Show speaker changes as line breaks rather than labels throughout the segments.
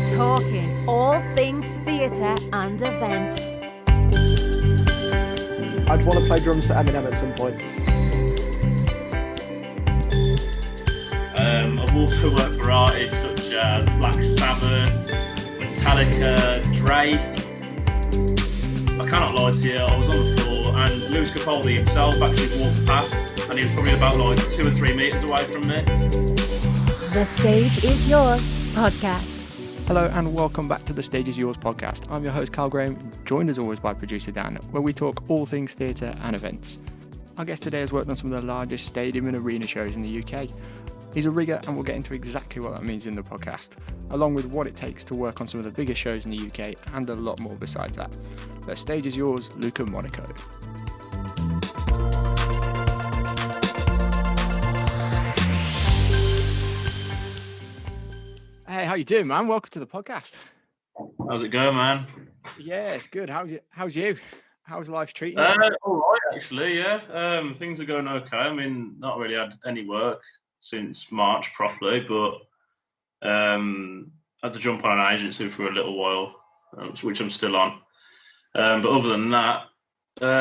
Talking all things theatre and events.
I'd want to play drums for Eminem at some point.
I've also worked for artists such as Black Sabbath, Metallica, Drake. I cannot lie to you, I was on the floor and Luca Monaco himself actually walked past and he was probably about like 2 or 3 metres away from me.
The Stage Is Yours podcast.
Hello and welcome back to the Stage Is Yours podcast. I'm your host Carl Graham, joined as always by producer Dan, where we talk all things theatre and events. Our guest today has worked on some of the largest stadium and arena shows in the UK. He's a rigger and we'll get into exactly what that means in the podcast, along with what it takes to work on some of the biggest shows in the UK and a lot more besides that. The Stage Is Yours, Luca Monaco. Hey, how you doing, man? Welcome to the podcast.
How's it going, man?
Yeah, it's good. How's you? How's life treating you?
All right, actually, yeah. Things are going okay. I mean, not really had any work since March properly, but had to jump on an agency for a little while, which I'm still on. But other than that,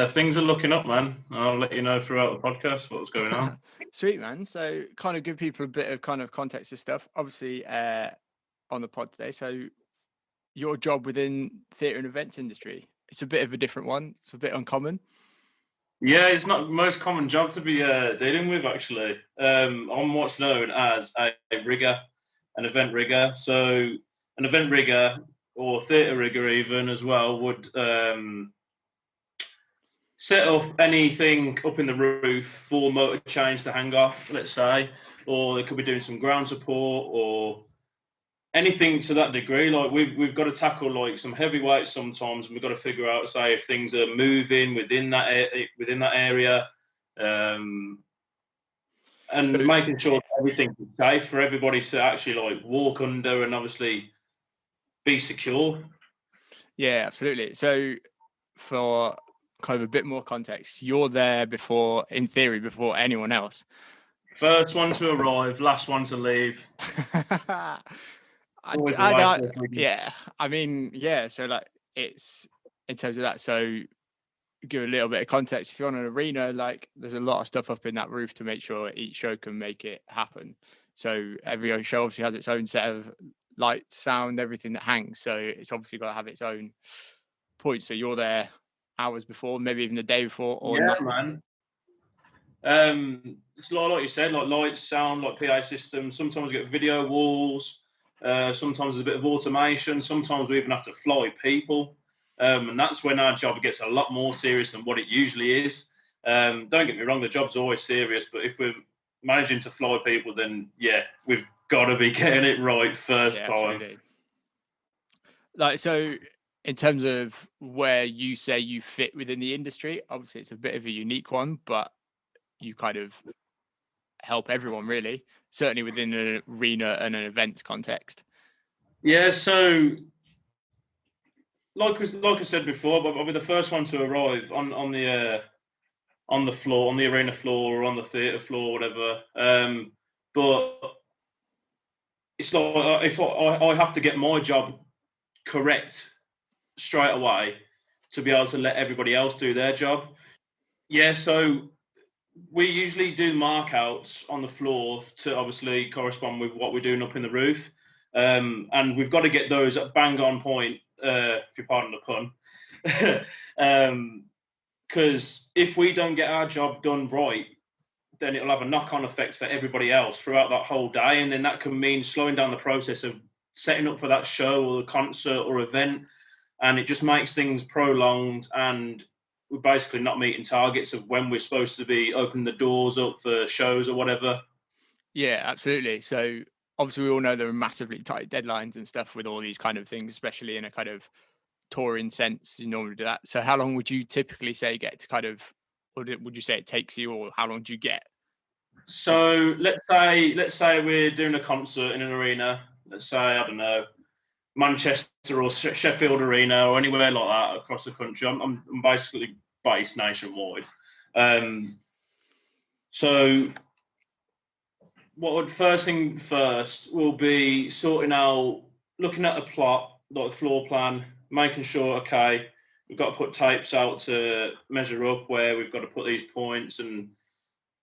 things are looking up, man. I'll let you know throughout the podcast what's going on.
Sweet, man. So kind of give people a bit of kind of context to stuff. Obviously, on the pod today. So your job within theatre and events industry, it's a bit of a different one. It's a bit uncommon.
Yeah, it's not the most common job to be dealing with, actually. I'm what's known as a rigger, an event rigger. So an event rigger or theatre rigger even as well would set up anything up in the roof for motor chains to hang off, let's say, or they could be doing some ground support or anything to that degree. Like we've got to tackle like some heavy weights sometimes, and we've got to figure out, say, if things are moving within that area, and making sure everything is safe for everybody to actually like walk under and obviously be secure.
Yeah, absolutely. So for kind of a bit more context, you're there before anyone else.
First one to arrive, last one to leave.
Yeah, I mean, yeah. So like, it's in terms of that. So give a little bit of context. If you're on an arena, like there's a lot of stuff up in that roof to make sure each show can make it happen. So every show obviously has its own set of lights, sound, everything that hangs. So it's obviously got to have its own points. So you're there hours before, maybe even the day before, or
yeah,
not.
Man. It's like you said, like lights, sound, like PA systems. Sometimes we get video walls. Sometimes there's a bit of automation. Sometimes we even have to fly people. And that's when our job gets a lot more serious than what it usually is. Don't get me wrong, the job's always serious, but if we're managing to fly people, then yeah, we've got to be getting it right first time. Absolutely.
Like, so in terms of where you say you fit within the industry, obviously it's a bit of a unique one, but you kind of help everyone really, certainly within an arena and an events context.
Yeah, so like I said before, I'll be the first one to arrive on the floor, on the arena floor or on the theatre floor, whatever. But it's like if I have to get my job correct straight away to be able to let everybody else do their job. Yeah, so we usually do markouts on the floor to obviously correspond with what we're doing up in the roof. And we've got to get those at bang on point, if you pardon the pun. Because if we don't get our job done right, then it'll have a knock-on effect for everybody else throughout that whole day. And then that can mean slowing down the process of setting up for that show or concert or event. And it just makes things prolonged, and we're basically not meeting targets of when we're supposed to be opening the doors up for shows or whatever.
Yeah, absolutely. So obviously we all know there are massively tight deadlines and stuff with all these kind of things, especially in a kind of touring sense. You normally do that. So how long would you typically say get to kind of, or would you say it takes you, or how long do you get?
So let's say we're doing a concert in an arena. Let's say, I don't know, Manchester or Sheffield Arena or anywhere like that across the country. I'm basically based nationwide. So what would first thing first will be sorting out looking at a plot, like a floor plan, making sure, okay, we've got to put tapes out to measure up where we've got to put these points and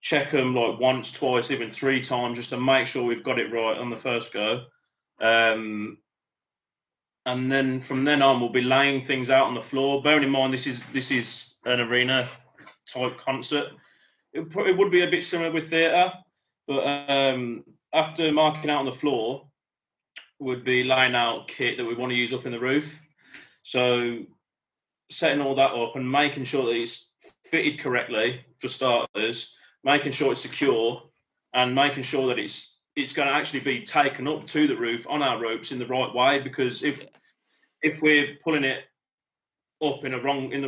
check them like once, twice, even 3 times, just to make sure we've got it right on the first go. And then from then on, we'll be laying things out on the floor. Bearing in mind, this is an arena type concert. It would be a bit similar with theatre, but after marking out on the floor, would be laying out kit that we want to use up in the roof. So setting all that up and making sure that it's fitted correctly for starters, making sure it's secure, and making sure that it's going to actually be taken up to the roof on our ropes in the right way. Because if we're pulling it up in the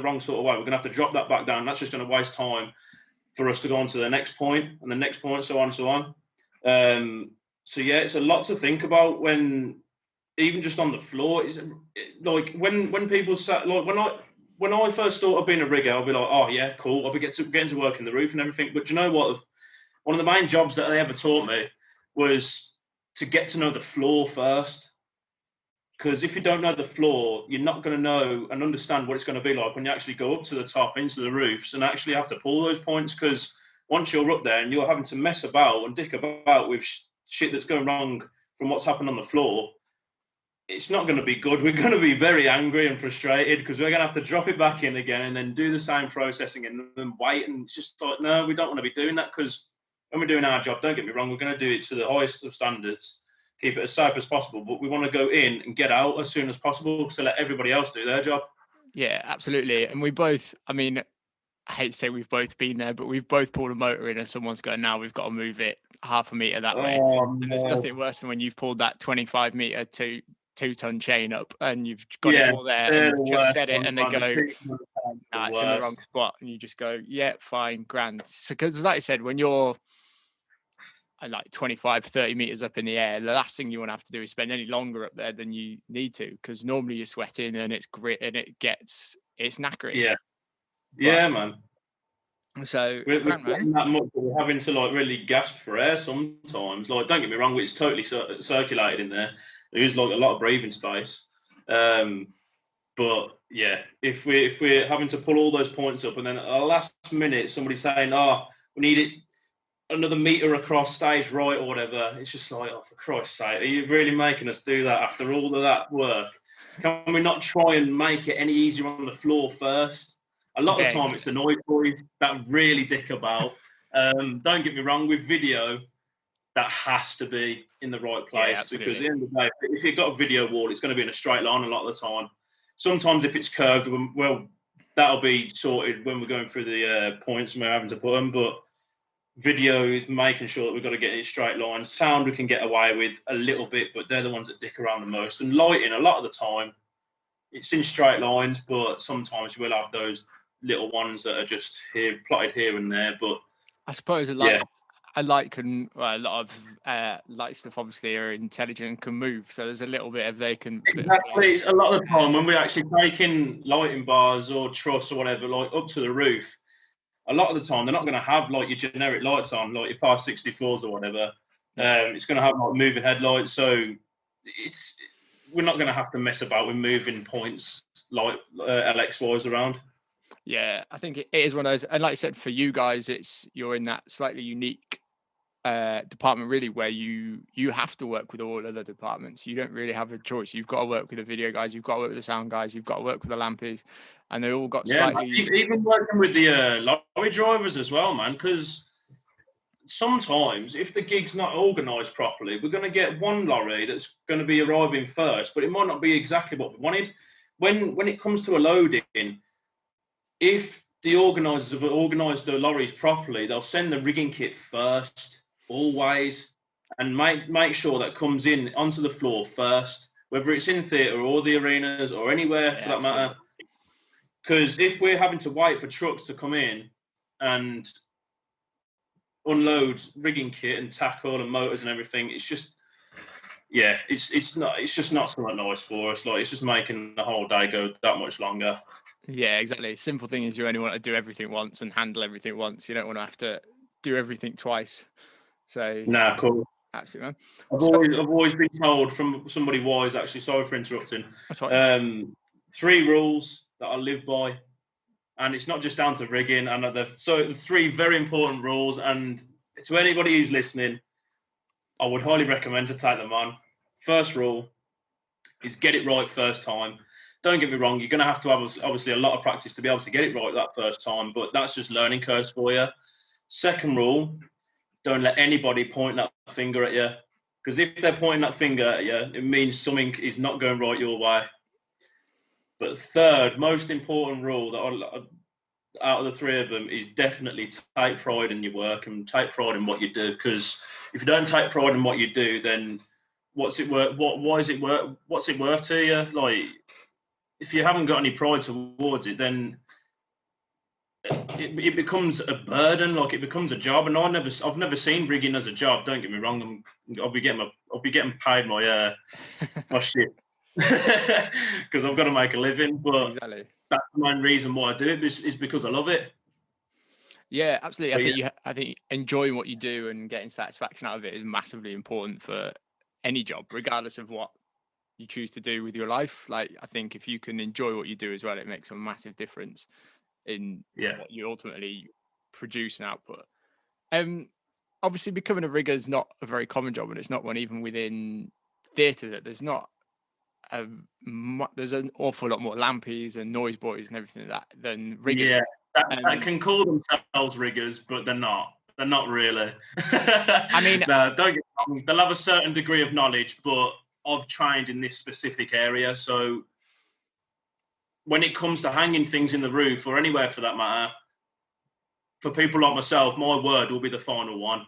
wrong sort of way, we're going to have to drop that back down. That's just going to waste time for us to go on to the next point and the next point, so on and so on. So yeah, it's a lot to think about when, even just on the floor. It's like when people say, like when I first started being a rigger, I'll be like, oh yeah, cool, I'll be getting to work in the roof and everything. But you know what? One of the main jobs that they ever taught me was to get to know the floor first. Because if you don't know the floor, you're not going to know and understand what it's going to be like when you actually go up to the top, into the roofs, and actually have to pull those points. Because once you're up there and you're having to mess about and dick about with shit that's going wrong from what's happened on the floor, it's not going to be good. We're going to be very angry and frustrated because we're going to have to drop it back in again and then do the same processing and then wait. And it's just like, no, we don't want to be doing that, because when we're doing our job, don't get me wrong, we're going to do it to the highest of standards, keep it as safe as possible, but we want to go in and get out as soon as possible to let everybody else do their job.
Yeah, absolutely. And we both, I mean, I hate to say we've both been there, but we've both pulled a motor in and someone's going, now we've got to move it half a metre that way. And there's nothing worse than when you've pulled that 25 metre to 2-ton chain up and you've got it all there and you've just said it and they go, nah, it's in the wrong spot. And you just go, yeah, fine, grand. So, because like I said, when you're like 25, 30 meters up in the air, the last thing you want to have to do is spend any longer up there than you need to, because normally you're sweating and it's grit and it's knackering.
Yeah. Yeah, man.
So
we're sweating that much that we're having to like really gasp for air sometimes. Like, don't get me wrong, it's totally circulated in there. There is like a lot of breathing space. But yeah, if we're having to pull all those points up and then at the last minute somebody's saying, oh, we need it another meter across stage right or whatever, it's just like, oh, for Christ's sake, are you really making us do that after all of that work? Can we not try and make it any easier on the floor first? A lot of the time it's the noise boys that really dick about. Don't get me wrong, with video, that has to be in the right place, because at the end of the day, if you've got a video wall, it's going to be in a straight line a lot of the time. Sometimes if it's curved, well, that'll be sorted when we're going through the points and we're having to put them, but video is making sure that we've got to get it straight lines. Sound we can get away with a little bit, but they're the ones that dick around the most. And lighting, a lot of the time, it's in straight lines, but sometimes we'll have those little ones that are just plotted here and there. But
I suppose a lot of light stuff obviously are intelligent and can move, so there's a little bit of they can
exactly. A lot of the time when we actually take in lighting bars or truss or whatever, like up to the roof, a lot of the time they're not going to have like your generic lights on, like your Par 64s or whatever. It's going to have like moving headlights, so we're not going to have to mess about with moving points like LX wise around.
Yeah, I think it is one of those, and like I said, for you guys, you're in that slightly unique department really, where you have to work with all other departments. You don't really have a choice. You've got to work with the video guys, you've got to work with the sound guys, you've got to work with the lampies, and they all got slightly.
Even working with the lorry drivers as well, man, because sometimes if the gig's not organised properly, we're going to get one lorry that's going to be arriving first, but it might not be exactly what we wanted. When it comes to a loading, if the organisers have organised the lorries properly, they'll send the rigging kit first, always, and make sure that comes in onto the floor first, whether it's in theatre or the arenas or anywhere for that matter. Because if we're having to wait for trucks to come in and unload rigging kit and tackle and motors and everything, it's just, yeah, it's just not something nice for us. Like, it's just making the whole day go that much longer.
Yeah, exactly. Simple thing is you only want to do everything once and handle everything once. You don't want to have to do everything twice. So
Cool.
Absolutely, man.
I've always been told from somebody wise, actually, sorry for interrupting,
That's right.
3 rules that I live by, and it's not just down to rigging. And so 3 very important rules, and to anybody who's listening, I would highly recommend to take them on. First rule is get it right first time. Don't get me wrong, you're going to have obviously a lot of practice to be able to get it right that first time, but that's just learning curves for you. Second rule, don't let anybody point that finger at you, because if they're pointing that finger at you, it means something is not going right your way. But third, most important rule that out of the 3 of them is definitely take pride in your work and take pride in what you do, because if you don't take pride in what you do, then what's it worth? Why is it worth? What's it worth to you? Like, if you haven't got any pride towards it, then it becomes a burden. Like, it becomes a job. And I've never seen rigging as a job. Don't get me wrong. I'll be getting paid my my shit because I've got to make a living. But
Exactly.
that's the main reason why I do it is because I love it.
Yeah, absolutely.
But
I think enjoying what you do and getting satisfaction out of it is massively important for any job, regardless of what you choose to do with your life. Like, I think if you can enjoy what you do as well, it makes a massive difference in what you ultimately produce and output. Obviously, becoming a rigger is not a very common job, and it's not one even within theatre. That there's not there's an awful lot more lampies and noise boys and everything like that than riggers.
Yeah, that can call themselves riggers, but they're not. They're not really.
I mean,
no, don't get me wrong. They'll have a certain degree of knowledge, but I've trained in this specific area. So when it comes to hanging things in the roof or anywhere for that matter, for people like myself, my word will be the final one.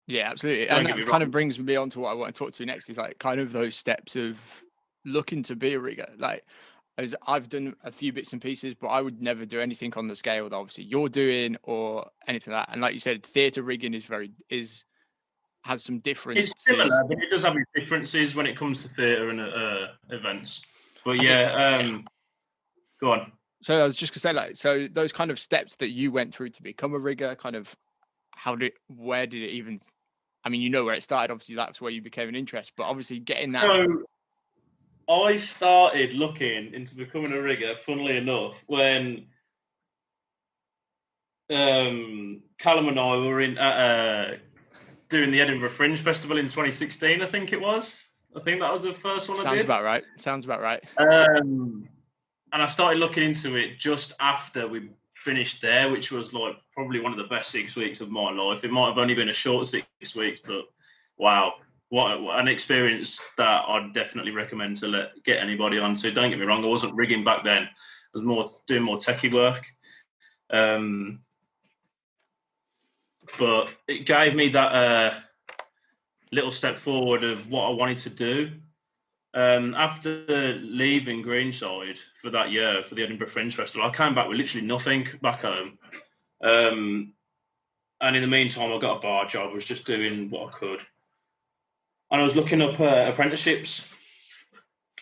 Yeah, absolutely. And that kind of brings me on to what I want to talk to next, is like kind of those steps of looking to be a rigger. Like, as I've done a few bits and pieces, but I would never do anything on the scale that obviously you're doing or anything like that. And like you said, theatre rigging has some differences.
It's similar, but it does have its differences when it comes to theatre and events. But yeah, go on.
So I was just gonna say, like, so those kind of steps that you went through to become a rigger, kind of where did it even? I mean, you know where it started. Obviously, that's where you became an interest. But obviously, getting that.
So I started looking into becoming a rigger, funnily enough, when Callum and I were in doing the Edinburgh Fringe Festival in 2016, I think it was. I think that was the first one I did.
Sounds about right.
And I started looking into it just after we finished there, which was like probably one of the best 6 weeks of my life. It might have only been a short 6 weeks, but wow, what an experience that I'd definitely recommend to get anybody on. So don't get me wrong, I wasn't rigging back then. I was doing more techie work. But it gave me that little step forward of what I wanted to do. After leaving Greenside for that year, for the Edinburgh Fringe Festival, I came back with literally nothing back home. And in the meantime, I got a bar job. I was just doing what I could. And I was looking up apprenticeships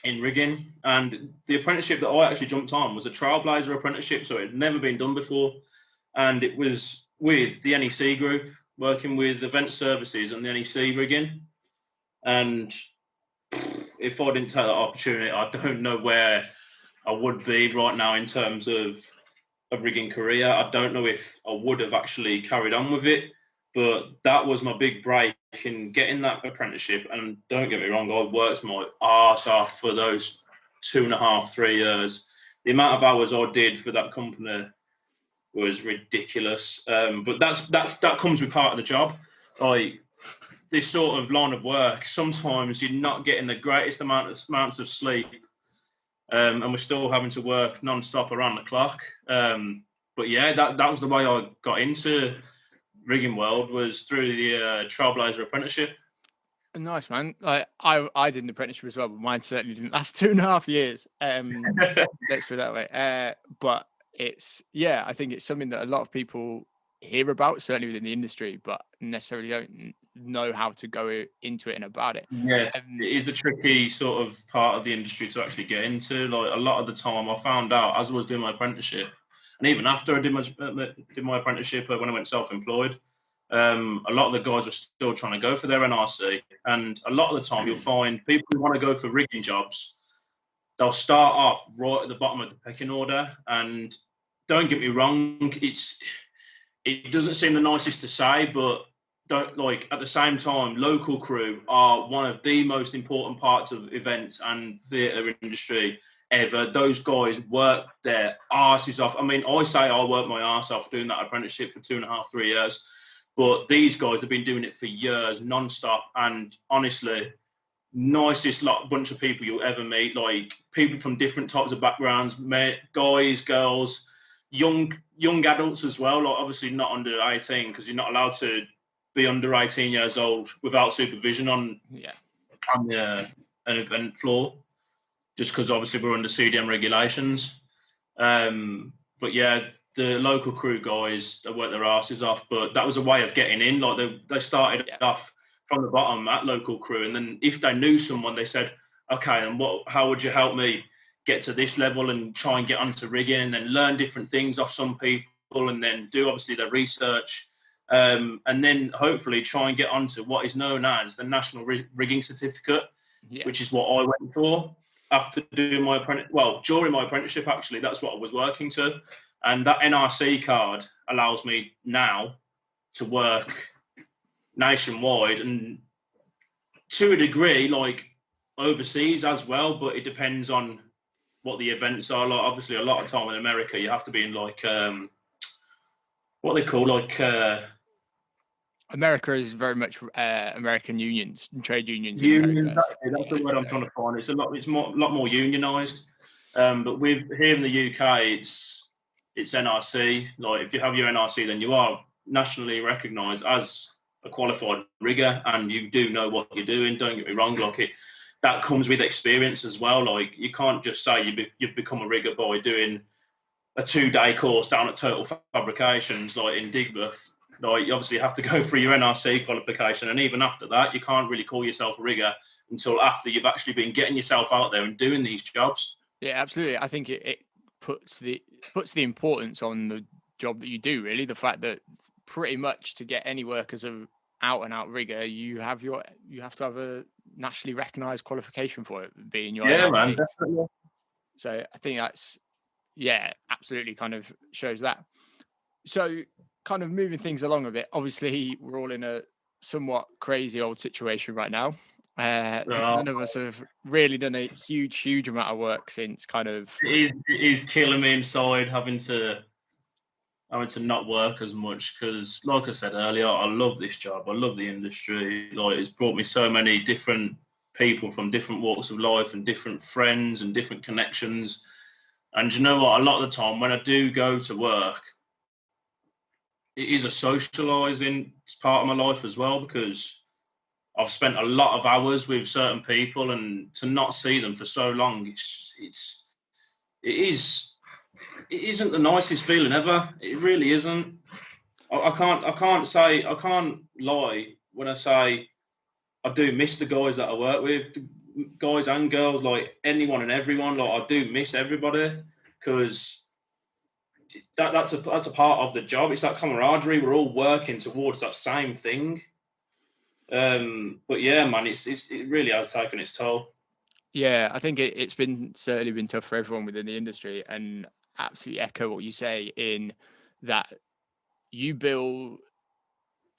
in rigging. And the apprenticeship that I actually jumped on was a Trailblazer apprenticeship, so it had never been done before. And it was with the NEC group, working with event services and the NEC rigging. And if I didn't take that opportunity, I don't know where I would be right now in terms of a rigging career. I don't know if I would have actually carried on with it, but that was my big break in getting that apprenticeship. And don't get me wrong, I worked my arse off for those 2.5, 3 years. The amount of hours I did for that company was ridiculous. But that comes with part of the job. Like, this sort of line of work, sometimes you're not getting the greatest amounts of sleep, and we're still having to work non-stop around the clock. But yeah, that was the way I got into rigging world, was through the Trailblazer apprenticeship.
Nice, man. I did an apprenticeship as well, but mine certainly didn't last 2.5 years. Let's put it that way. But I think it's something that a lot of people hear about, certainly within the industry, but necessarily don't know how to go into it and about it.
Yeah, it is a tricky sort of part of the industry to actually get into. Like, a lot of the time I found out as I was doing my apprenticeship, and even after I did my apprenticeship, when I went self-employed, A lot of the guys are still trying to go for their NRC, and a lot of the time you'll find people who want to go for rigging jobs, they'll start off right at the bottom of the pecking order. And don't get me wrong, it doesn't seem the nicest to say, but at the same time, local crew are one of the most important parts of events and theatre industry ever. Those guys work their arses off. I mean, I say I worked my arse off doing that apprenticeship for 2.5, 3 years, but these guys have been doing it for years, non-stop, and honestly, nicest bunch of people you'll ever meet. Like, people from different types of backgrounds, guys, girls, young adults as well. Like, obviously not under 18, because you're not allowed to be under 18 years old without supervision on an event floor, just because obviously we're under CDM regulations. But yeah, the local crew guys, they work their asses off, but that was a way of getting in. Like, they started off from the bottom at local crew, and then if they knew someone, they said, okay, and how would you help me get to this level and try and get onto rigging, and then learn different things off some people, and then do obviously their research, and then hopefully try and get onto what is known as the National Rigging Certificate, which is what I went for after doing during my apprenticeship. Actually, that's what I was working to, and that NRC card allows me now to work nationwide, and to a degree, like, overseas as well, but it depends on what the events are. Like, obviously a lot of time in America you have to be in like what they call like
America is very much American unions and trade unions.
That's the word I'm trying to find. It's a lot more unionized, but here in the UK it's NRC. Like, if you have your NRC, then you are nationally recognized as a qualified rigger, and you do know what you're doing. Don't get me wrong, like, that comes with experience as well. Like, you can't just say you've become a rigger by doing a 2-day course down at Total Fabrications, like in Digbeth. Like, you obviously have to go through your NRC qualification, and even after that, you can't really call yourself a rigger until after you've actually been getting yourself out there and doing these jobs.
Yeah, absolutely. I think it puts the importance on the job that you do, really. The fact that pretty much to get any work as a out and out rigger, you have to have a nationally recognised qualification for it, being your NRC.
Man, definitely.
So I think that's absolutely kind of shows that. So, kind of moving things along a bit, obviously we're all in a somewhat crazy old situation right now. None of us have really done a huge amount of work since kind of...
It is killing me inside having to not work as much, because, like I said earlier, I love this job. I love the industry. Like, it's brought me so many different people from different walks of life and different friends and different connections. And you know what? A lot of the time when I do go to work, it is a socialising part of my life as well, because I've spent a lot of hours with certain people, and to not see them for so long, it isn't the nicest feeling ever. It really isn't. I can't lie when I say I do miss the guys that I work with, guys and girls, like anyone and everyone. Like, I do miss everybody, because that's a part of the job. It's that camaraderie. We're all working towards that same thing. But yeah, man, it really has taken its toll.
Yeah, I think it's certainly been tough for everyone within the industry, and absolutely echo what you say in that you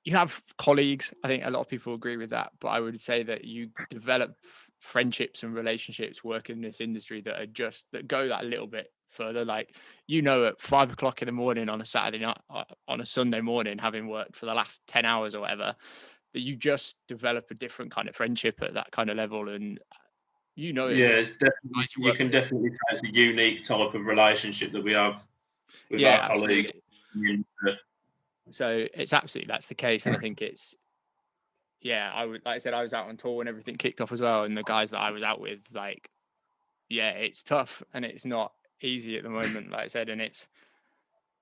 have colleagues. I think a lot of people agree with that, but I would say that you develop friendships and relationships working in this industry that go that little bit further. Like, at 5 o'clock in the morning on a Saturday night, on a Sunday morning, having worked for the last 10 hours or whatever, that you just develop a different kind of friendship at that kind of level. And it's definitely,
you can definitely say it's a unique type of relationship that we have with our colleagues.
So it's absolutely, that's the case. And I think it's, I was out on tour when everything kicked off as well. And the guys that I was out with, like, it's tough and it's not easy at the moment, like I said, and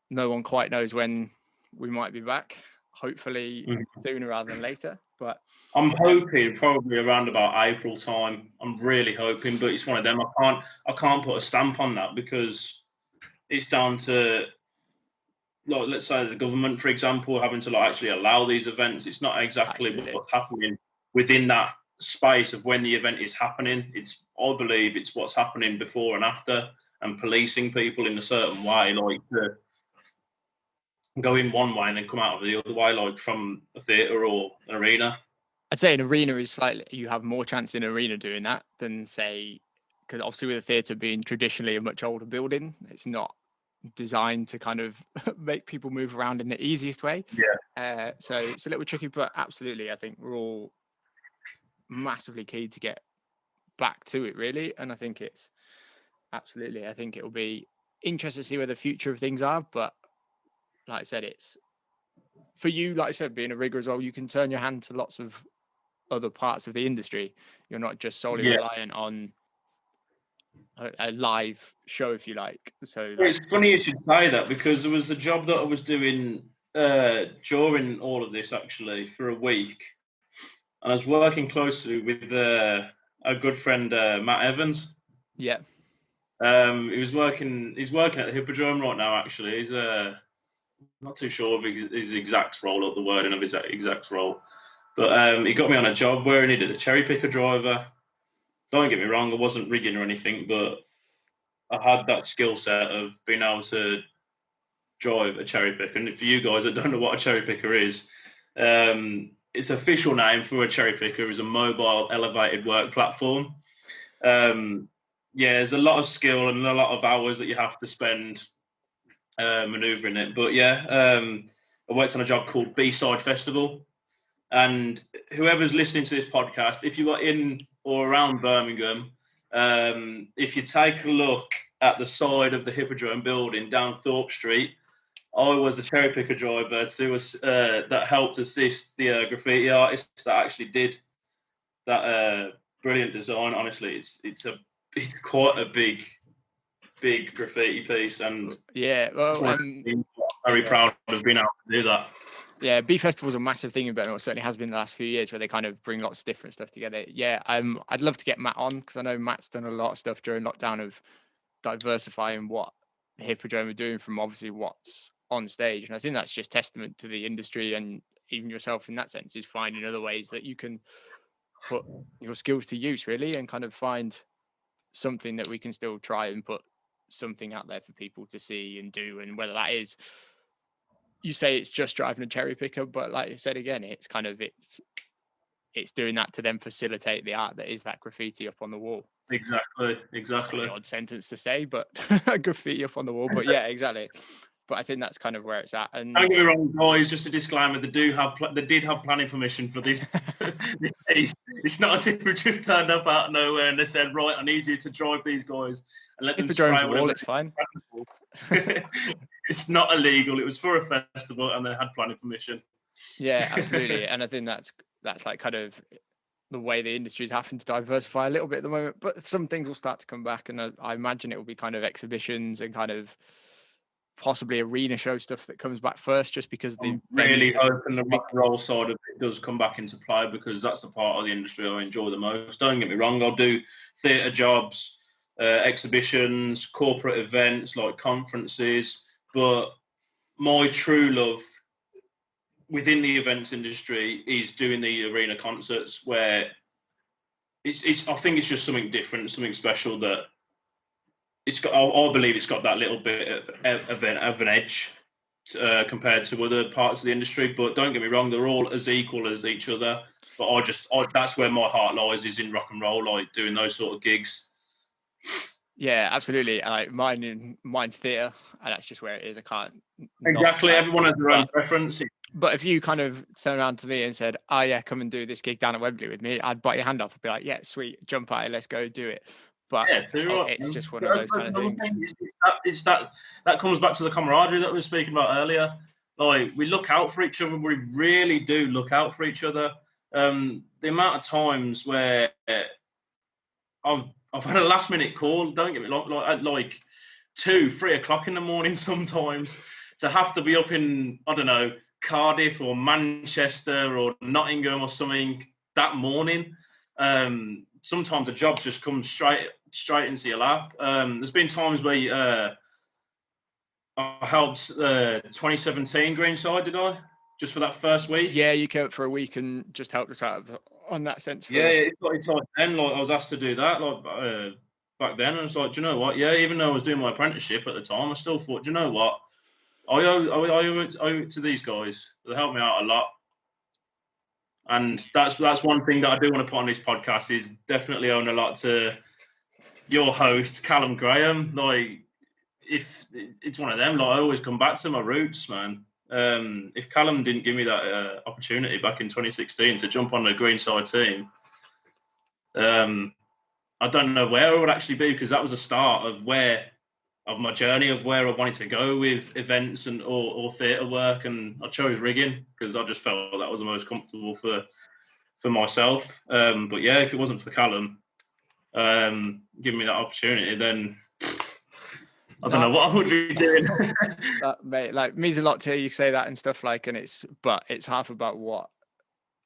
no one quite knows when we might be back. Hopefully sooner rather than later. But
I'm hoping probably around about April time. I'm really hoping, but it's one of them. I can't put a stamp on that, because it's down to like, let's say the government, for example, having to like actually allow these events. It's not exactly
Absolutely.
what's happening within that space of when the event is happening. I believe it's what's happening before and after, and policing people in a certain way, like to go in one way and then come out of the other way, like from a theatre or an arena.
I'd say an arena is slightly, you have more chance in an arena doing that than say, because obviously with a theatre being traditionally a much older building, it's not designed to kind of make people move around in the easiest way.
Yeah.
So it's a little bit tricky, but absolutely, I think we're all massively keen to get back to it, really. And I think it's absolutely, I think it'll be interesting to see where the future of things are. But like I said, it's for you, like I said, being a rigger as well, you can turn your hand to lots of other parts of the industry. You're not just solely reliant on a live show, if you like. So like,
it's funny you should say that, because there was a job that I was doing during all of this, actually, for a week, and I was working closely with a good friend, Matt Evans.
yeah,
He's working at the Hippodrome right now, actually. He's not too sure of his exact role, or the wording of his exact role, but he got me on a job where he needed a cherry picker driver. Don't get me wrong, I wasn't rigging or anything, but I had that skill set of being able to drive a cherry picker. And for you guys that don't know what a cherry picker is, its official name for a cherry picker is a mobile elevated work platform. There's a lot of skill and a lot of hours that you have to spend manoeuvring it. But I worked on a job called B-Side Festival. And whoever's listening to this podcast, if you are in or around Birmingham, if you take a look at the side of the Hippodrome building down Thorpe Street, I was a cherry picker driver that helped assist the graffiti artist that actually did that brilliant design. Honestly, it's quite a big graffiti piece, and I'm very proud of being able to do that.
Yeah, Bee Festival's a massive thing in Birmingham. It certainly has been the last few years, where they kind of bring lots of different stuff together. Yeah, I'd love to get Matt on, because I know Matt's done a lot of stuff during lockdown of diversifying what the Hippodrome are doing from obviously what's on stage. And I think that's just testament to the industry, and even yourself in that sense, is finding other ways that you can put your skills to use, really, and kind of find something that we can still try and put something out there for people to see and do. And whether that is, you say it's just driving a cherry picker, but like I said again, it's kind of it's doing that to then facilitate the art that is that graffiti up on the wall.
Exactly.
It's an odd sentence to say, but graffiti up on the wall. But yeah, exactly. But I think that's kind of where it's at. And
don't get me wrong, guys. Just a disclaimer: they did have planning permission for this. This piece. It's not as if we just turned up out of nowhere and they said, "Right, I need you to drive these guys and let them spray whatever."
It's fine.
It's not illegal. It was for a festival, and they had planning permission.
Yeah, absolutely. And I think that's like kind of the way the industry is having to diversify a little bit at the moment. But some things will start to come back, and I imagine it will be kind of exhibitions and kind of possibly arena show stuff that comes back first, just because
I'm really hoping the rock and roll side of it does come back into play, because that's the part of the industry I enjoy the most. Don't get me wrong, I'll do theatre jobs, exhibitions, corporate events like conferences, but my true love within the events industry is doing the arena concerts, where I think it's just something different, something special that it's got. I believe it's got that little bit of an edge compared to other parts of the industry. But don't get me wrong, they're all as equal as each other. But that's where my heart lies, is in rock and roll, like doing those sort of gigs.
Yeah, absolutely. Mine's theatre, and that's just where it is. I can't.
Exactly. Everyone has their own preference.
But if you kind of turn around to me and said, "Oh yeah, come and do this gig down at Wembley with me," I'd bite your hand off. I'd be like, "Yeah, sweet, jump at it, let's go do it." But it's just one of those kind of things.
It's that comes back to the camaraderie that we were speaking about earlier. Like, we look out for each other. We really do look out for each other. The amount of times where I've had a last minute call. Don't get me wrong, at like 2-3 o'clock in the morning sometimes, to have to be up in, I don't know, Cardiff or Manchester or Nottingham or something that morning. Sometimes the job just comes straight into your lap. There's been times where I helped 2017 Greenside, did I? Just for that first week?
Yeah, you came up for a week and just helped us out on that sense.
Yeah, it's like then, like I was asked to do that, like back then, and it's like, do you know what? Yeah, even though I was doing my apprenticeship at the time, I still thought, do you know what? I owe it to these guys. They helped me out a lot, and that's one thing that I do want to put on this podcast is definitely owe a lot to your host, Callum Graham. Like, if it's one of them, like I always come back to my roots, man. If Callum didn't give me that opportunity back in 2016 to jump on the Greenside team, I don't know where I would actually be, because that was the start of my journey of where I wanted to go with events and or theatre work, and I chose rigging because I just felt that was the most comfortable for myself. But yeah, if it wasn't for Callum giving me that opportunity, then I don't know what I would be doing.
That, mate, like, means a lot to hear you say that and stuff, like, and it's half about what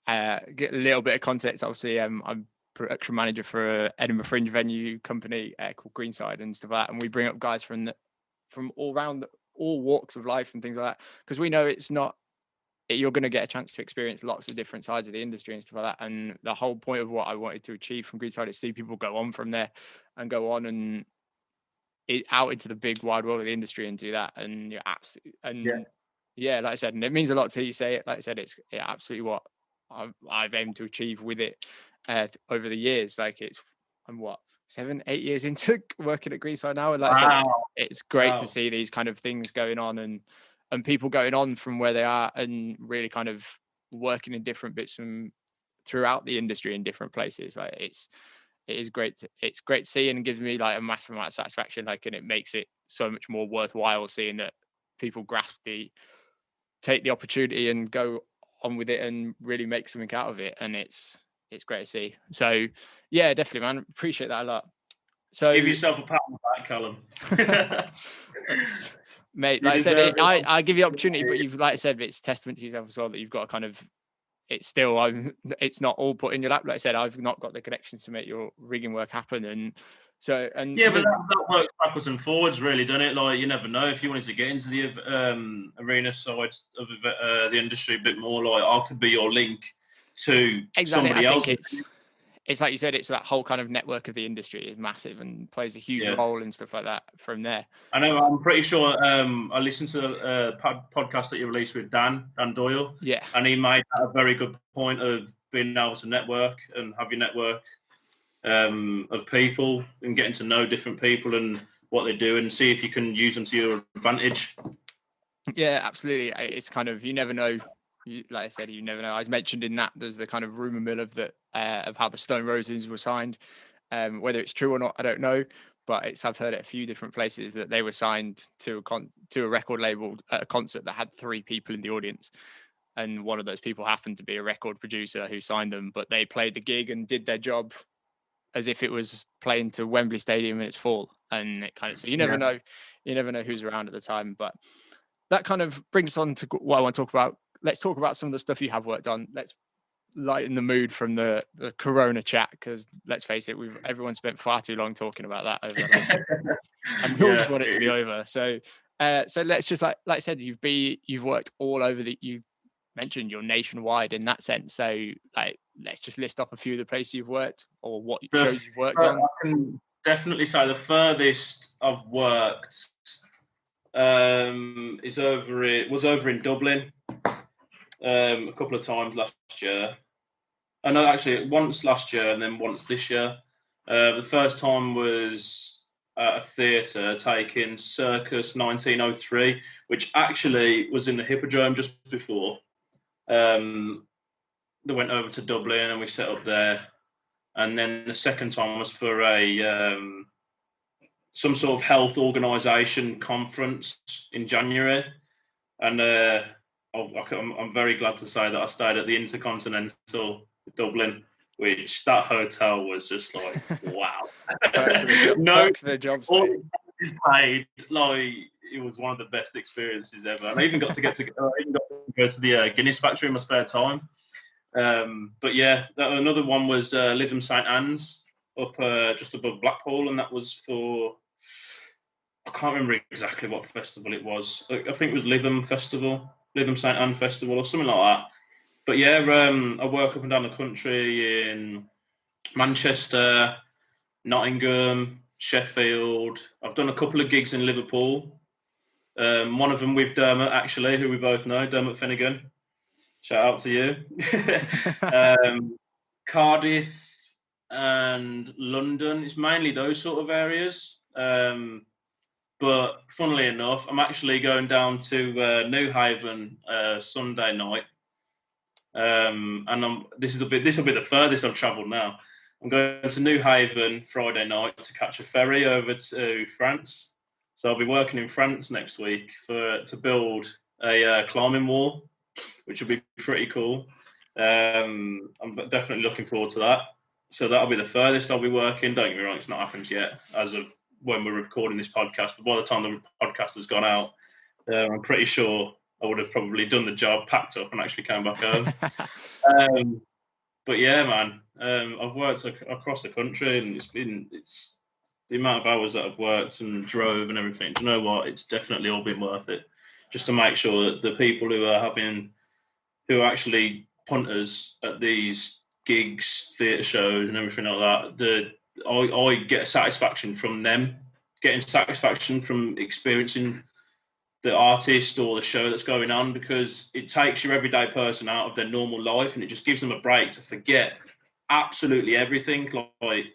get a little bit of context. Obviously, I'm production manager for a Edinburgh Fringe venue company called Greenside and stuff like that, and we bring up guys from all around all walks of life and things like that, because we know you're going to get a chance to experience lots of different sides of the industry and stuff like that. And the whole point of what I wanted to achieve from Greenside is see people go on from there and go on and out into the big wide world of the industry and do that. And you're absolutely, and yeah, like I said, and it means a lot to hear you say it. Like I said, it's absolutely what I've aimed to achieve with it over the years. Like, I'm 7-8 years into working at Greenside now, and like I said, it's great to see these kind of things going on and people going on from where they are and really kind of working in different bits from throughout the industry in different places. Like, it's great to see, and gives me like a massive amount of satisfaction, like, and it makes it so much more worthwhile seeing that people take the opportunity and go on with it and really make something out of it. And it's great to see. So yeah, definitely, man, appreciate that a lot. So
give yourself a pat on the back, Callum.
Mate, like I said, I give you the opportunity, but you've, like I said, it's testament to yourself as well that you've got a kind of, it's not all put in your lap. Like I said, I've not got the connections to make your rigging work happen, and so yeah,
but that works backwards and forwards, really, doesn't it? Like, you never know, if you wanted to get into the arena side of the industry a bit more, like, I could be your link to somebody else.
It's like you said, it's that whole kind of network of the industry is massive and plays a huge role and stuff like that from there.
I know, I'm pretty sure I listened to a podcast that you released with Dan Doyle.
Yeah.
And he made a very good point of being able to network and have your network of people and getting to know different people and what they do and see if you can use them to your advantage.
Yeah, absolutely. It's kind of, you never know. Like I said, you never know. I was mentioned in that there's the kind of rumor mill of of how the Stone Roses were signed. Whether it's true or not, I don't know. But I've heard it a few different places that they were signed to a record label at a concert that had 3 people in the audience, and one of those people happened to be a record producer who signed them. But they played the gig and did their job as if it was playing to Wembley Stadium in its fall, and it kind of, so you never know. You never know who's around at the time. But that kind of brings us on to what I want to talk about. Let's talk about some of the stuff you have worked on. Let's lighten the mood from the Corona chat, because let's face it, everyone spent far too long talking about that and we all just want it to be over. So let's just, like I said, you've worked all over you mentioned you're nationwide in that sense. So, like, let's just list off a few of the places you've worked or what shows you've worked on.
I can definitely say the furthest I've worked was over in Dublin. A couple of times last year. I know, actually, once last year and then once this year. The first time was at a theatre taking Circus 1903, which actually was in the Hippodrome just before. They went over to Dublin and we set up there. And then the second time was for some sort of health organisation conference in January. And I'm very glad to say that I stayed at the Intercontinental Dublin, which that hotel was just like, wow.
Perks of the jobs.
All is paid. Like, it was one of the best experiences ever. And I even got to go to the Guinness factory in my spare time. But yeah, another one was Lytham St Anne's up just above Blackpool, and that was for I can't remember exactly what festival it was. I think it was Lytham St Anne Festival, or something like that. But yeah, I work up and down the country in Manchester, Nottingham, Sheffield. I've done a couple of gigs in Liverpool. One of them with Dermot, actually, who we both know, Dermot Finnegan. Shout out to you. Cardiff and London. It's mainly those sort of areas. But funnily enough, I'm actually going down to New Haven Sunday night. And this will be the furthest I've travelled now. I'm going to New Haven Friday night to catch a ferry over to France. So I'll be working in France next week to build a climbing wall, which will be pretty cool. I'm definitely looking forward to that. So that'll be the furthest I'll be working. Don't get me wrong, it's not happened yet as of when we're recording this podcast. But by the time the podcast has gone out, I'm pretty sure I would have probably done the job, packed up, and actually came back home. But yeah, man, I've worked across the country, and it's the amount of hours that I've worked and drove and everything. Do you know what? It's definitely all been worth it, just to make sure that the people who are actually punters at these gigs, theatre shows, and everything like that, I get satisfaction from them, getting satisfaction from experiencing the artist or the show that's going on, because it takes your everyday person out of their normal life and it just gives them a break to forget absolutely everything. Like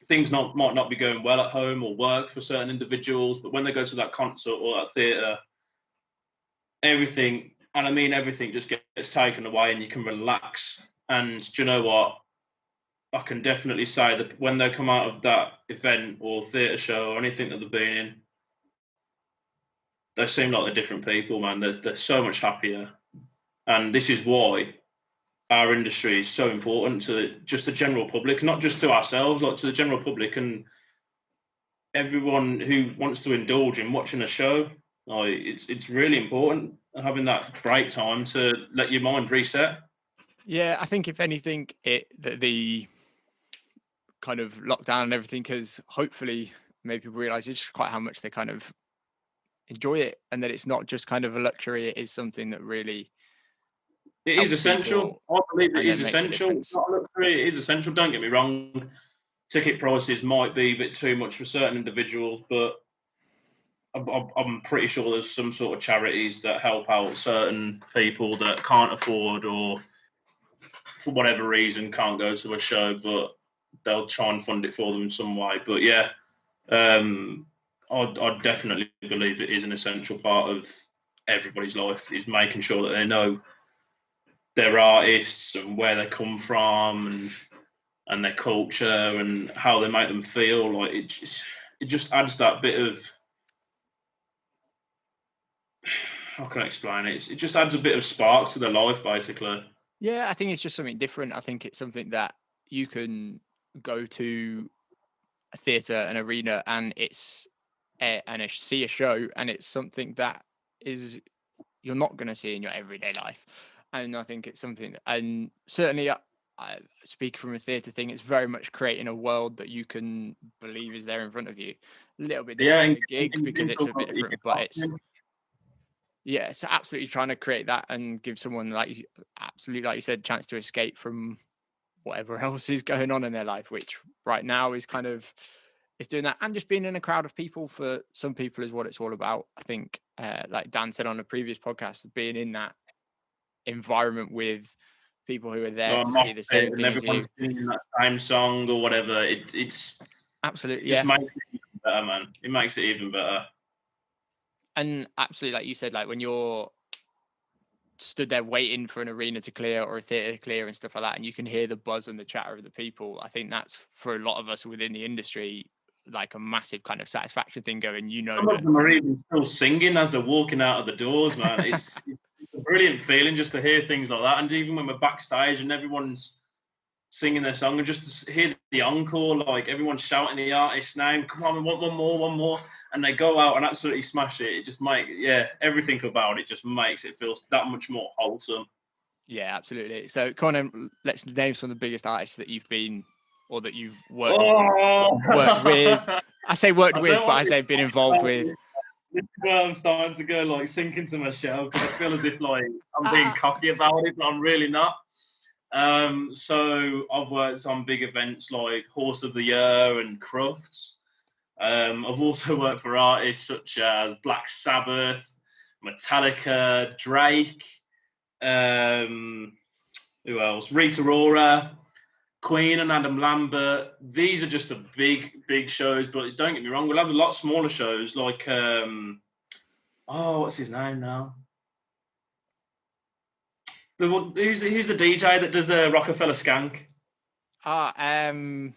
things might not be going well at home or work for certain individuals, but when they go to that concert or that theatre, everything, and I mean everything, just gets taken away and you can relax. And do you know what? I can definitely say that when they come out of that event or theatre show or anything that they've been in, they seem like they're different people, man. They're so much happier. And this is why our industry is so important to just the general public, not just to ourselves, like to the general public and everyone who wants to indulge in watching a show. Like it's really important having that break time to let your mind reset.
Yeah, I think if anything, the kind of lockdown and everything has hopefully made people realise just quite how much they kind of enjoy it, and that it's not just kind of a luxury. It is something that really
is essential. I believe it is essential. It's not a luxury. It is essential. Don't get me wrong. Ticket prices might be a bit too much for certain individuals, but I'm pretty sure there's some sort of charities that help out certain people that can't afford or for whatever reason can't go to a show, but they'll try and fund it for them in some way. But yeah, I definitely believe it is an essential part of everybody's life, is making sure that they know their artists and where they come from and their culture and how they make them feel. Like it just adds that bit of, how can I explain it? It just adds a bit of spark to their life, basically.
Yeah, I think it's just something different. I think it's something that you can go to a theatre, an arena, and see a show, and it's something that is you're not going to see in your everyday life. And I think it's something, and certainly I speak from a theatre thing, it's very much creating a world that you can believe is there in front of you. A little bit different than a gig because it's a bit different, but it's absolutely trying to create that and give someone absolutely, like you said, chance to escape from whatever else is going on in their life, which right now is kind of is doing that, and just being in a crowd of people for some people is what it's all about. I think, like Dan said on a previous podcast, being in that environment with people who are there to see the same thing as you,
singing that same song or whatever. It's
absolutely,
it just makes it even better, man. It makes it even better.
And absolutely, like you said, like when you're stood there waiting for an arena to clear or a theatre to clear and stuff like that, and you can hear the buzz and the chatter of the people, I think that's, for a lot of us within the industry, like a massive kind of satisfaction thing going,
Some of them are even still singing as they're walking out of the doors, man. It's a brilliant feeling just to hear things like that. And even when we're backstage and everyone's singing their song, and just to hear the encore, like everyone's shouting the artist's name, come on, we want one more. And they go out and absolutely smash it. It just everything about it just makes it feel that much more wholesome.
Yeah, absolutely. So come on, let's name some of the biggest artists that you've been or that you've worked
Oh!
worked with? I say worked with,
don't
but I
want
say
to
been
talk
involved
about
with.
it. This is where I'm starting to go like sink into my shell because I feel as if like I'm being cocky about it, but I'm really not. So I've worked on big events like Horse of the Year and Crufts. I've also worked for artists such as Black Sabbath, Metallica, Drake, who else? Rita Ora, Queen and Adam Lambert. These are just the big shows, but don't get me wrong, we'll have a lot smaller shows like what's his name now? Who's the DJ that does the Rockefeller Skank? I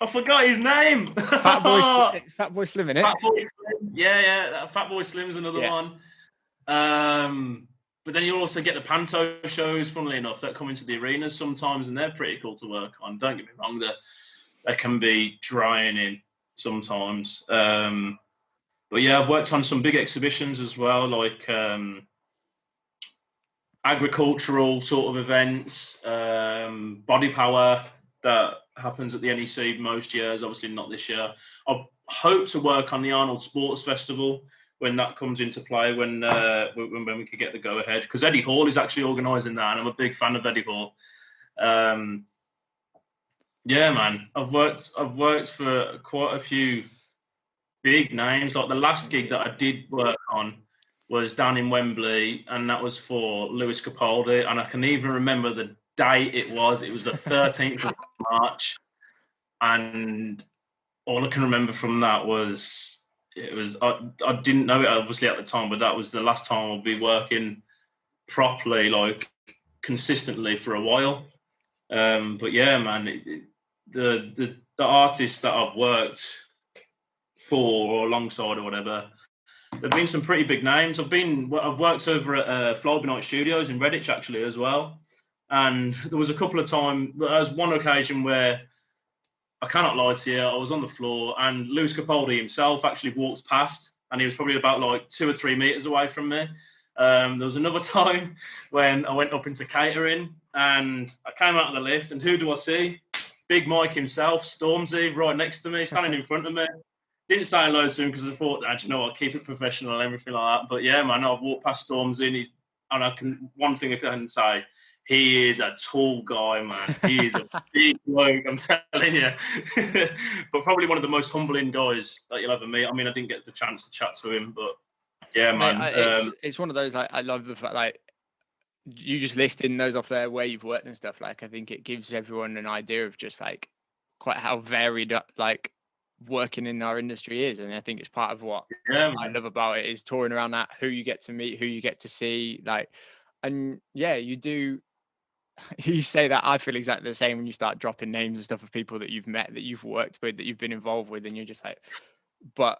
forgot his name.
Fatboy Slim, innit?
Fatboy Slim. Yeah. Fatboy Slim's another one. But then you also get the Panto shows, funnily enough, that come into the arenas sometimes, and they're pretty cool to work on. Don't get me wrong, they can be draining sometimes. But yeah, I've worked on some big exhibitions as well, like agricultural sort of events, body power that happens at the NEC most years, obviously not this year. I hope to work on the Arnold Sports Festival when that comes into play, when we could get the go ahead, because Eddie Hall is actually organising that, and I'm a big fan of Eddie Hall. Yeah, man, I've worked for quite a few big names. Like the last gig that I did work on was down in Wembley, and that was for Lewis Capaldi, and I can even remember the date it was. It was the 13th of March, and all I can remember from that was I didn't know it obviously at the time, but that was the last time I'll be working properly, like consistently for a while. But yeah, man, the artists that I've worked for or alongside or whatever, there've been some pretty big names. I've worked over at Floby Night Studios in Redditch actually as well, and there was a couple of times. There was one occasion where I cannot lie to you, I was on the floor and Lewis Capaldi himself actually walked past, and he was probably about like 2 or 3 meters away from me. There was another time when I went up into catering and I came out of the lift, and who do I see? Big Mike himself, Stormzy, right next to me, standing in front of me. Didn't say hello to him because I thought, you know what, keep it professional and everything like that. But yeah, man, I've walked past Stormzy, and one thing I can say, he is a tall guy, man. He is a big bloke, I'm telling you. But probably one of the most humbling guys that you'll ever meet. I mean, I didn't get the chance to chat to him, but yeah, man.
Mate, it's one of those, like, I love the fact, like, you just listing those off there where you've worked and stuff. Like, I think it gives everyone an idea of just like quite how varied like working in our industry is, and I think it's part of what I love about it is touring around that, who you get to meet, who you get to see, like, and yeah, you do. You say that, I feel exactly the same when you start dropping names and stuff of people that you've met, that you've worked with, that you've been involved with, and you're just like, but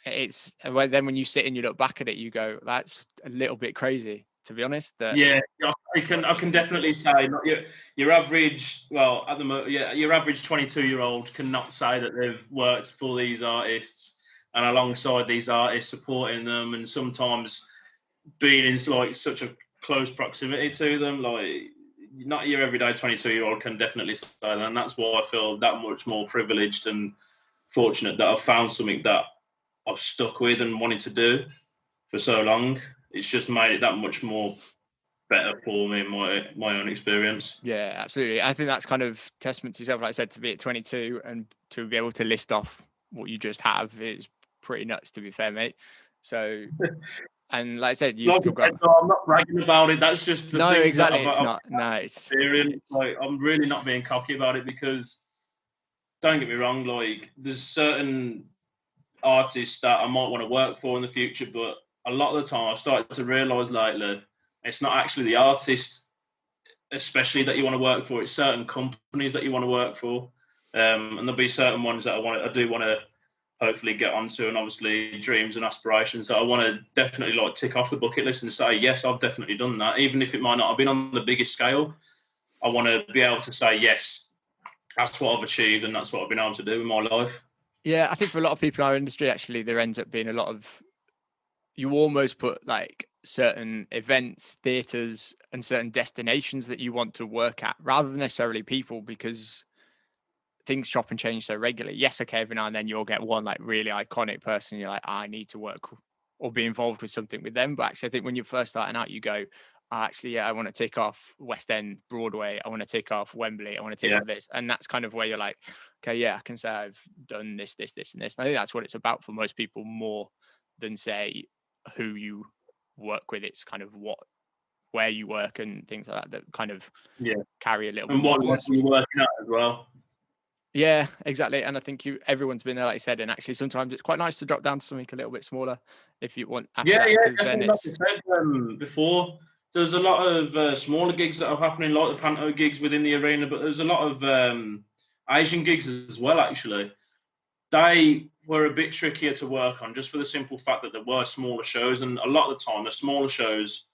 it's then when you sit and you look back at it, you go, that's a little bit crazy, to be honest.
Yeah, I can definitely say not your average. Well, at the moment, yeah, your average 22-year-old cannot say that they've worked for these artists and alongside these artists, supporting them, and sometimes being in like such a close proximity to them. Like, not your everyday 22-year-old can definitely say that, and that's why I feel that much more privileged and fortunate that I've found something that I've stuck with and wanted to do for so long. It's just made it that much more better for me in my own experience.
Yeah, absolutely. I think that's kind of testament to yourself, like I said, to be at 22 and to be able to list off what you just have is pretty nuts, to be fair, mate. So, and like I said, you've still got.
I'm not bragging about it. That's just the thing.
Exactly. It's not. No, it's
like, I'm really not being cocky about it, because don't get me wrong, like, there's certain artists that I might want to work for in the future, but a lot of the time I've started to realise lately it's not actually the artist, especially, that you want to work for. It's certain companies that you want to work for, and there'll be certain ones that I do want to hopefully get onto, and obviously dreams and aspirations that I want to definitely like tick off the bucket list and say, yes, I've definitely done that, even if it might not have been on the biggest scale. I want to be able to say, yes, that's what I've achieved and that's what I've been able to do in my life.
Yeah, I think for a lot of people in our industry, actually, there ends up being a lot of, you almost put like certain events, theaters, and certain destinations that you want to work at rather than necessarily people, because things chop and change so regularly. Yes, okay, every now and then you'll get one like really iconic person. You're like, I need to work or be involved with something with them. But actually, I think when you're first starting out, you go, actually, yeah, I want to tick off West End, Broadway. I want to tick off Wembley. I want to tick off this. And that's kind of where you're like, okay, yeah, I can say I've done this, this, this, and this. And I think that's what it's about for most people more than say who you work with. It's kind of where you work and things like that kind of carry a little
and
bit more.
what level you're working at as well.
Yeah, exactly. And I think everyone's been there, like you said, and actually sometimes it's quite nice to drop down to something a little bit smaller if you want after that.
Definitely. Like I said before, there's a lot of smaller gigs that are happening, like the Panto gigs within the arena, but there's a lot of Asian gigs as well, actually. They were a bit trickier to work on just for the simple fact that there were smaller shows, and a lot of the time the smaller shows,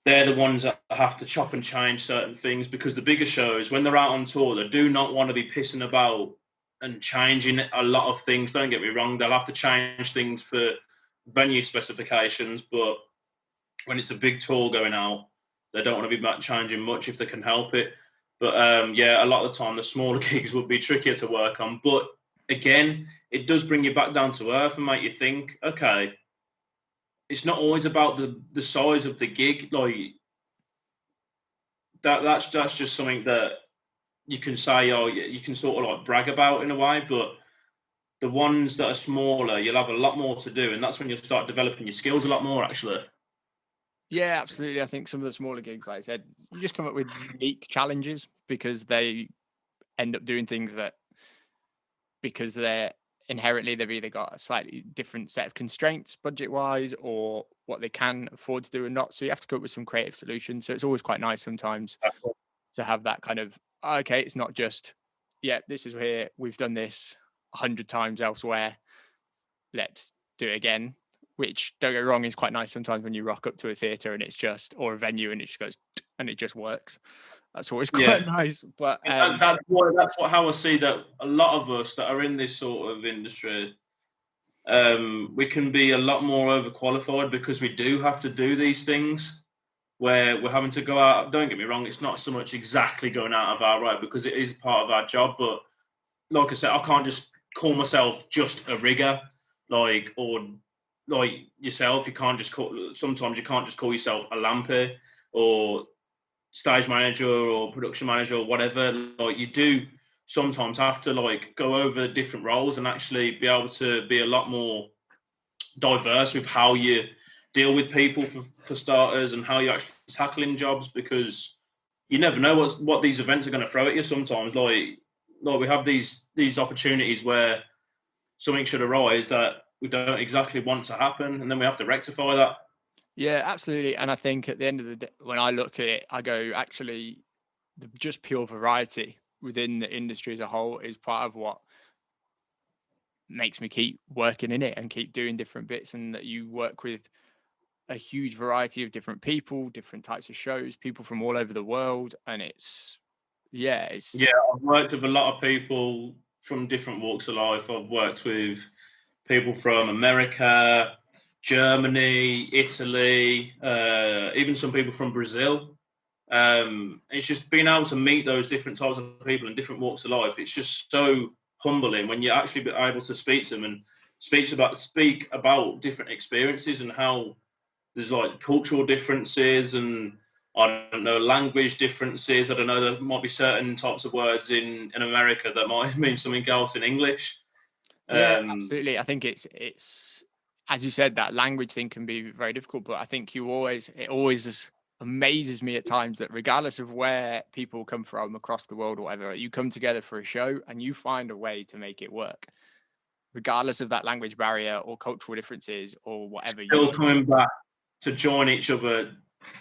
they're the ones that have to chop and change certain things, because the bigger shows, when they're out on tour, they do not want to be pissing about and changing a lot of things. Don't get me wrong, they'll have to change things for venue specifications, but when it's a big tour going out, they don't want to be changing much if they can help it. But a lot of the time the smaller gigs would be trickier to work on. But again, it does bring you back down to earth and make you think, okay, it's not always about the size of the gig. Like that's just something that you can say, you can sort of like brag about in a way. But the ones that are smaller, you'll have a lot more to do, and that's when you'll start developing your skills a lot more, actually.
Yeah, absolutely. I think some of the smaller gigs, like I said, you just come up with unique challenges because they end up doing things that, because they've either got a slightly different set of constraints budget wise or what they can afford to do and not. So you have to come up with some creative solutions. So it's always quite nice sometimes to have that kind of, okay, it's not just, this is here, we've done this 100 times elsewhere, let's do it again. Which, don't get me wrong, is quite nice sometimes when you rock up to a theatre and it's just, or a venue and it just goes and it just works. That's always quite nice. But
that's how I see that a lot of us that are in this sort of industry, we can be a lot more overqualified because we do have to do these things where we're having to go out. Don't get me wrong, it's not so much exactly going out of our way because it is part of our job. But like I said, I can't just call myself just a rigger, or yourself. You can't just sometimes you can't just call yourself a lamper or stage manager or production manager or whatever. Like, you do sometimes have to go over different roles and actually be able to be a lot more diverse with how you deal with people for starters, and how you're actually tackling jobs, because you never know what these events are going to throw at you sometimes. Like we have these opportunities where something should arise that we don't exactly want to happen, and then we have to rectify that.
Yeah, absolutely. And I think at the end of the day, when I look at it, I go, actually, the just pure variety within the industry as a whole is part of what makes me keep working in it and keep doing different bits, and that you work with a huge variety of different people, different types of shows, people from all over the world. And
I've worked with a lot of people from different walks of life. I've worked with people from America, Germany, Italy, even some people from Brazil. It's just being able to meet those different types of people in different walks of life. It's just so humbling when you're actually able to speak to them and speak about different experiences, and how there's cultural differences and, I don't know, language differences. I don't know, there might be certain types of words in America that might mean something else in English.
Yeah, absolutely. I think it's as you said, that language thing can be very difficult, but I think it always amazes me at times that regardless of where people come from across the world or whatever, you come together for a show and you find a way to make it work, regardless of that language barrier or cultural differences or whatever.
Still coming back to join each other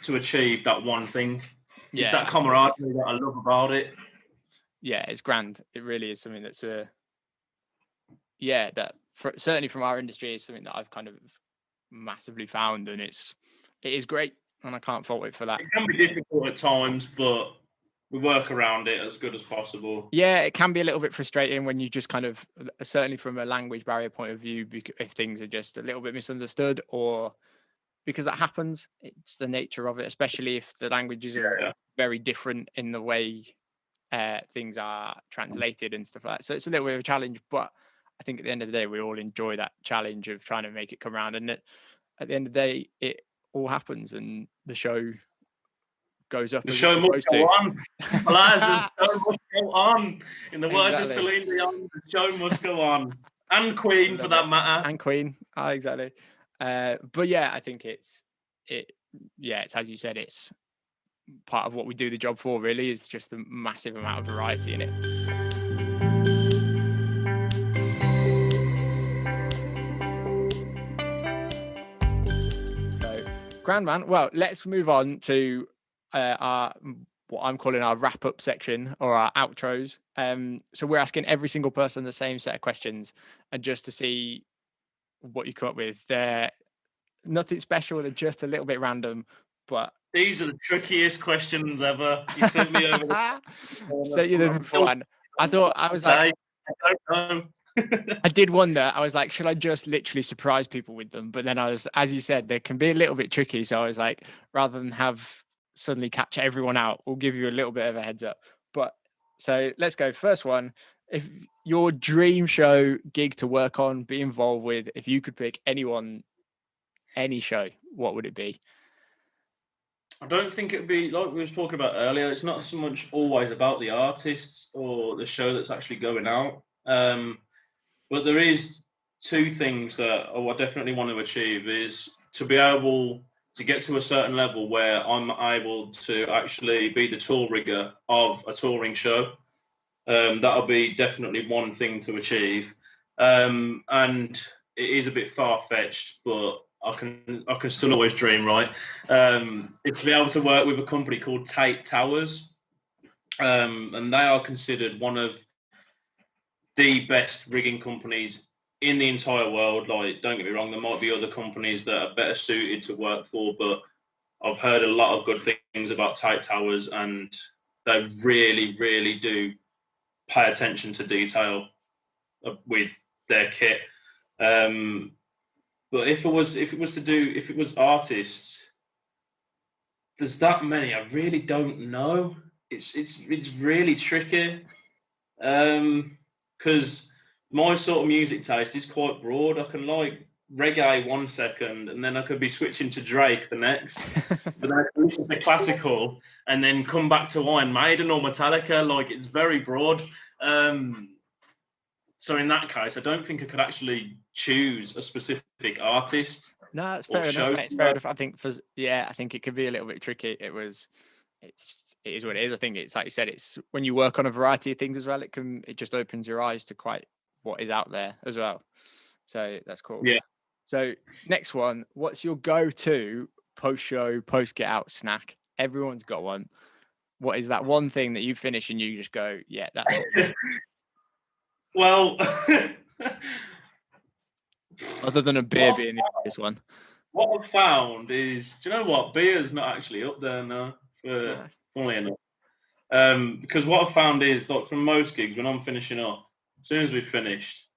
to achieve that one thing. It's that camaraderie that I love about it.
Yeah, it's grand. It really is something that's certainly from our industry is something that I've kind of massively found, and it is great, and I can't fault it for that.
It can be difficult at times, but we work around it as good as possible.
Yeah, it can be a little bit frustrating when you just kind of, certainly from a language barrier point of view, if things are just a little bit misunderstood, or because that happens, it's the nature of it, especially if the languages are very different in the way things are translated and stuff like that. So it's a little bit of a challenge, but I think at the end of the day, we all enjoy that challenge of trying to make it come around. And at the end of the day, it all happens and the show goes up.
The show must go on. Elias, the show must go on. In the words of Celine Dion, the show must go on. And Queen, for that matter.
And Queen, exactly. But yeah, I think it's as you said, it's part of what we do the job for, really, is just the massive amount of variety in it. So, grand man. Well, let's move on to our what I'm calling our wrap-up section, or our outros. So we're asking every single person the same set of questions, and just to see what you come up with. They're nothing special, they're just a little bit random, but
these are the trickiest questions ever. You sent me over
sent you them beforehand. I thought, I was like,
I don't know.
I did wonder, I was like, should I just literally surprise people with them? But then I was, as you said, they can be a little bit tricky. So I was like, rather than have suddenly catch everyone out, we'll give you a little bit of a heads up. But so let's go. First one, if your dream show gig to work on, be involved with, if you could pick anyone, any show, what would it be?
I don't think it would be, like we was talking about earlier, it's not so much always about the artists or the show that's actually going out. But there is two things that I definitely want to achieve, is to be able to get to a certain level where I'm able to actually be the tour rigger of a touring show. That'll be definitely one thing to achieve. And it is a bit far-fetched, but I can still always dream, right? It's to be able to work with a company called Tate Towers. And they are considered one of the best rigging companies in the entire world. Like, don't get me wrong, there might be other companies that are better suited to work for, but I've heard a lot of good things about Tate Towers, and they really, really do pay attention to detail with their kit. But if it was artists, there's that many. I really don't know. It's really tricky. Because my sort of music taste is quite broad. I can like reggae 1 second, and then I could be switching to Drake the next. But then I can listen to classical, and then come back to Iron Maiden or Metallica. Like, it's very broad. So in that case, I don't think I could actually choose a specific artist.
No, that's fair enough. It's fair enough. I think I think it could be a little bit tricky. It is what it is. I think it's like you said, it's when you work on a variety of things as well, it just opens your eyes to quite what is out there as well. So that's cool.
Yeah.
So next one, what's your go-to post-show, post-get out snack? Everyone's got one. What is that one thing that you finish and you just go, yeah, that's it?
Well,
other than a beer being the obvious one.
What I've found is, do you know what? Beer's not actually up there now, funnily enough. Because what I've found is, like, from most gigs, when I'm finishing up, as soon as we've finished,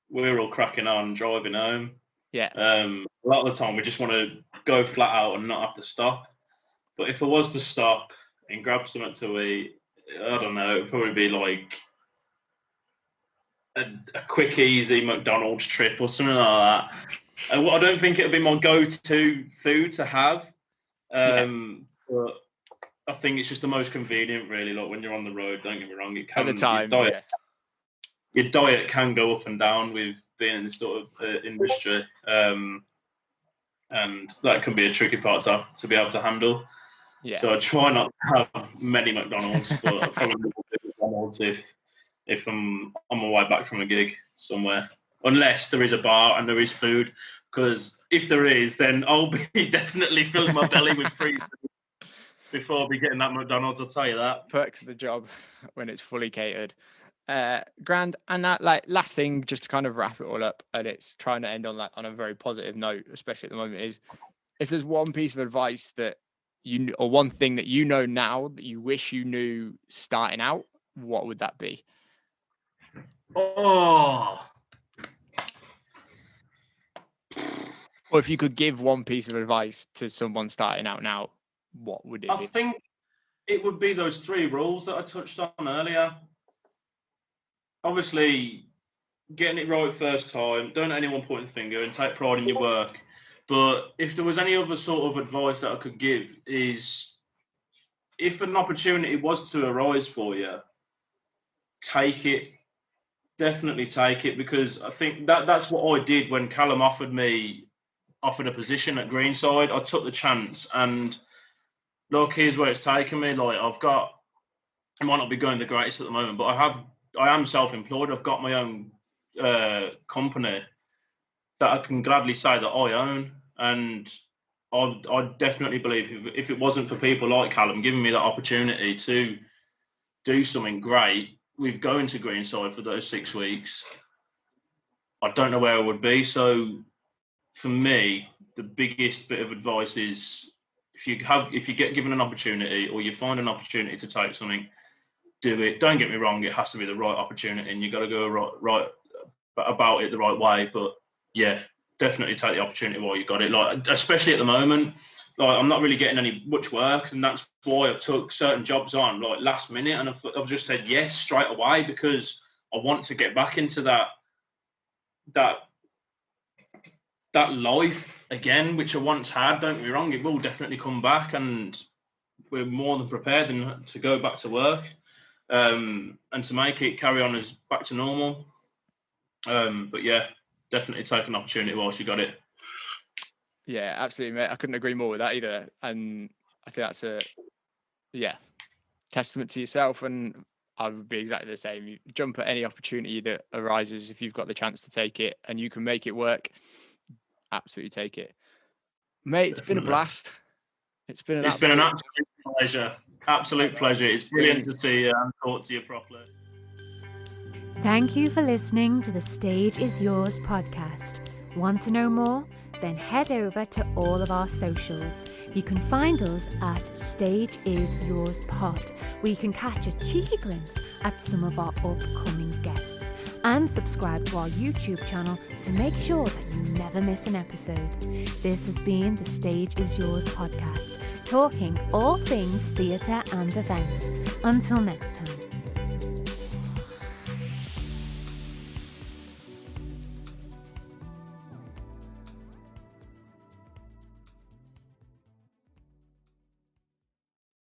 we're all cracking on, driving home.
Yeah.
A lot of the time, we just want to go flat out and not have to stop. But if I was to stop and grab something to eat, I don't know, it'd probably be like a quick, easy McDonald's trip or something like that. I don't think it would be my go-to food to have. But I think it's just the most convenient, really. Like, when you're on the road, don't get me wrong, it can,
at the time,
your diet can go up and down with being in this sort of industry, and that can be a tricky part to be able to handle.
Yeah.
So I try not to have many McDonald's, but I probably will do McDonald's if I'm on my way back from a gig somewhere, unless there is a bar and there is food. Because if there is, then I'll be definitely filling my belly with free food before I'll be getting that McDonald's. I'll tell you that.
Perks of the job when it's fully catered. Grand. And that, like, last thing, just to kind of wrap it all up, and it's trying to end on a very positive note, especially at the moment, is if there's one piece of advice that or one thing that you know now that you wish you knew starting out, what would that be?
Oh,
Or if you could give one piece of advice to someone starting out now, what would it
I
be?
think it would be those 3 rules that I touched on earlier. Obviously, getting it right first time, don't let anyone point the finger, and take pride in your work. But if there was any other sort of advice that I could give is, if an opportunity was to arise for you, take it. Definitely take it, because I think that's what I did when Callum offered a position at Greenside. I took the chance, and look, here's where it's taken me. Like, I might not be going the greatest at the moment, but I am self-employed. I've got my own company that I can gladly say that I own, and I definitely believe if it wasn't for people like Callum giving me that opportunity to do something great with going to Greenside for those 6 weeks, I don't know where I would be. So for me, the biggest bit of advice is, if you get given an opportunity, or you find an opportunity to take something, do it. Don't get me wrong, it has to be the right opportunity, and you got to go right about it the right way. But yeah, definitely take the opportunity while you got it. Like, especially at the moment, like, I'm not really getting much work, and that's why I've took certain jobs on like last minute, and I've just said yes straight away, because I want to get back into that life again, which I once had. Don't get me wrong, it will definitely come back, and we're more than prepared to go back to work, and to make it carry on as back to normal. But yeah, definitely take an opportunity whilst you got it.
Yeah, absolutely, mate. I couldn't agree more with that either. And I think that's a testament to yourself. And I would be exactly the same. You jump at any opportunity that arises if you've got the chance to take it and you can make it work. Absolutely take it, mate. It's been a blast. It's been an absolute
pleasure. Absolute pleasure. It's brilliant to see you and talk to you properly.
Thank you for listening to the Stage Is Yours podcast. Want to know more? Then head over to all of our socials. You can find us at Stage Is Yours Pod, where you can catch a cheeky glimpse at some of our upcoming guests, and subscribe to our YouTube channel to make sure that you never miss an episode. This has been the Stage Is Yours podcast, talking all things theatre and events. Until next time.